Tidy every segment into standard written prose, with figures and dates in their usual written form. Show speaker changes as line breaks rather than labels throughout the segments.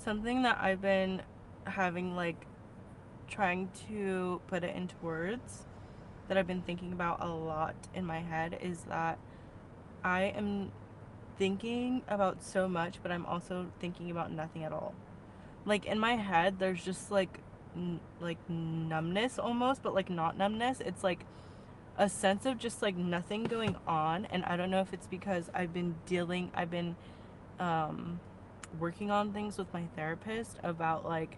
Something that I've been having, like, trying to put it into words that I've been thinking about a lot in my head is that I am thinking about so much, but I'm also thinking about nothing at all. Like, in my head, there's just like, like numbness almost, but like not numbness. It's like a sense of just like nothing going on. And I don't know if it's because I've been um, working on things with my therapist about like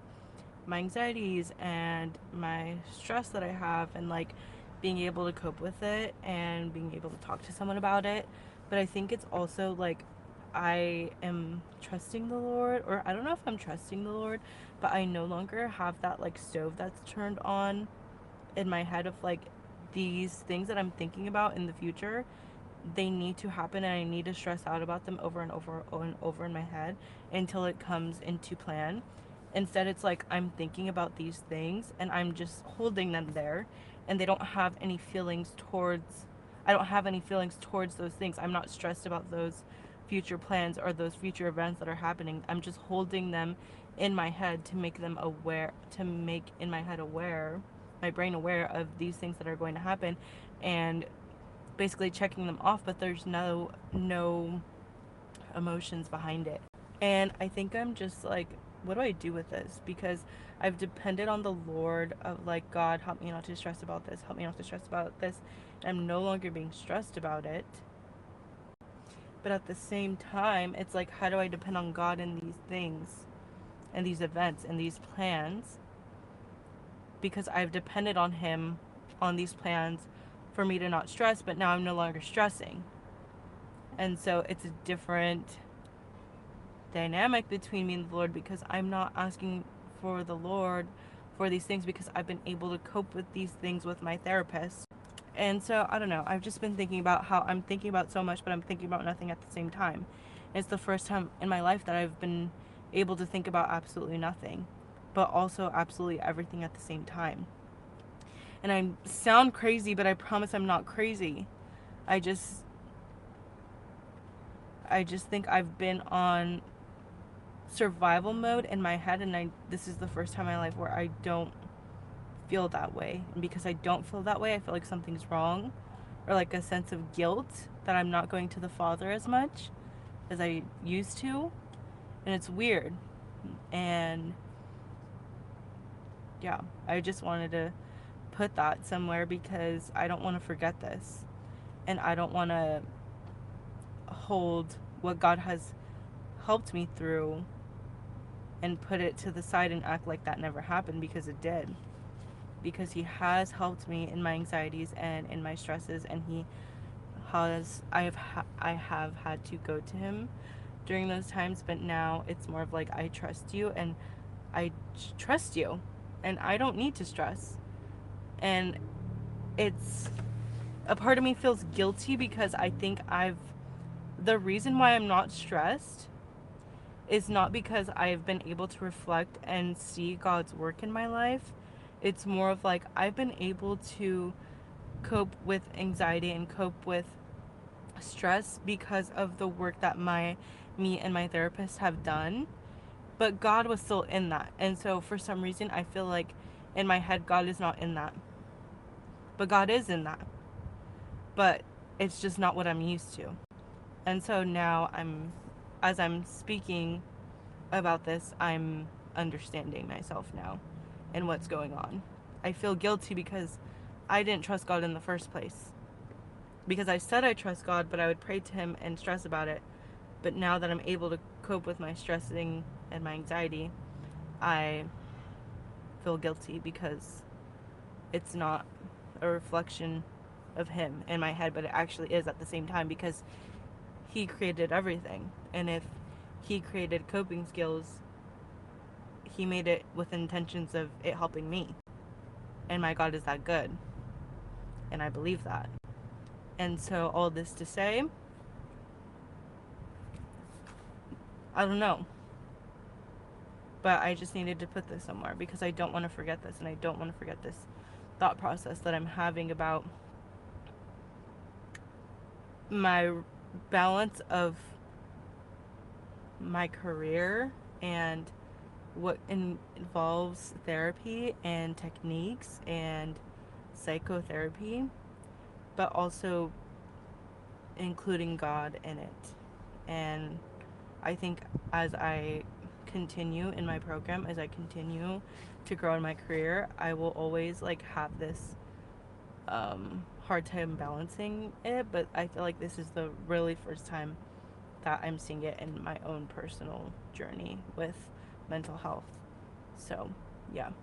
my anxieties and my stress that I have, and like being able to cope with it and being able to talk to someone about it. But I think it's also like I am trusting the Lord, or I don't know if I'm trusting the Lord, but I no longer have that like stove that's turned on in my head of like these things that I'm thinking about in the future. They need to happen, and I need to stress out about them over and over and over in my head until it comes into plan. Instead, it's like I'm thinking about these things and I'm just holding them there, and they don't have any feelings towards I don't have any feelings towards those things. I'm not stressed about those future plans or those future events that are happening. I'm just holding them in my head to make them aware, to make in my head aware, my brain aware of these things that are going to happen, and basically checking them off, but there's no emotions behind it. And I think I'm just like, what do I do with this? Because I've depended on the Lord of like, God, help me not to stress about this, help me not to stress about this. And I'm no longer being stressed about it. But at the same time, it's like, how do I depend on God in these things and these events and these plans? Because I've depended on Him on these plans for me to not stress, but now I'm no longer stressing. And so it's a different dynamic between me and the Lord, because I'm not asking for the Lord for these things because I've been able to cope with these things with my therapist. And so I don't know. I've just been thinking about how I'm thinking about so much, but I'm thinking about nothing at the same time. It's the first time in my life that I've been able to think about absolutely nothing, but also absolutely everything at the same time. And I sound crazy, but I promise I'm not crazy. I just I just think I've been on survival mode in my head, and I this is the first time in my life where I don't feel that way. And because I don't feel that way, I feel like something's wrong, or like a sense of guilt that I'm not going to the Father as much as I used to. And it's weird. And yeah, I just wanted to put that somewhere because I don't want to forget this. And I don't want to hold what God has helped me through and put it to the side and act like that never happened, because it did. Because He has helped me in my anxieties and in my stresses, and I have had to go to Him during those times. But now it's more of like, I trust you, and I trust you, and I don't need to stress. And it's a part of me feels guilty because I think I've the reason why I'm not stressed is not because I've been able to reflect and see God's work in my life. It's more of like I've been able to cope with anxiety and cope with stress because of the work that me and my therapist have done. But God was still in that. And so for some reason I feel like in my head God is not in that. But God is in that. But it's just not what I'm used to. And so now as I'm speaking about this, I'm understanding myself now and what's going on. I feel guilty because I didn't trust God in the first place. Because I said I trust God, but I would pray to Him and stress about it. But now that I'm able to cope with my stressing and my anxiety, I feel guilty because it's not a reflection of Him in my head, but it actually is at the same time, because He created everything. And if He created coping skills, He made it with intentions of it helping me. And my God is that good. And I believe that. And so, all this to say, I don't know. But I just needed to put this somewhere because I don't want to forget this. And I don't want to forget this thought process that I'm having about my balance of my career and what involves therapy and techniques and psychotherapy, but also including God in it. And I think as I continue in my program, as I continue to grow in my career, I will always like have this hard time balancing it, but I feel like this is the really first time that I'm seeing it in my own personal journey with mental health. So, yeah.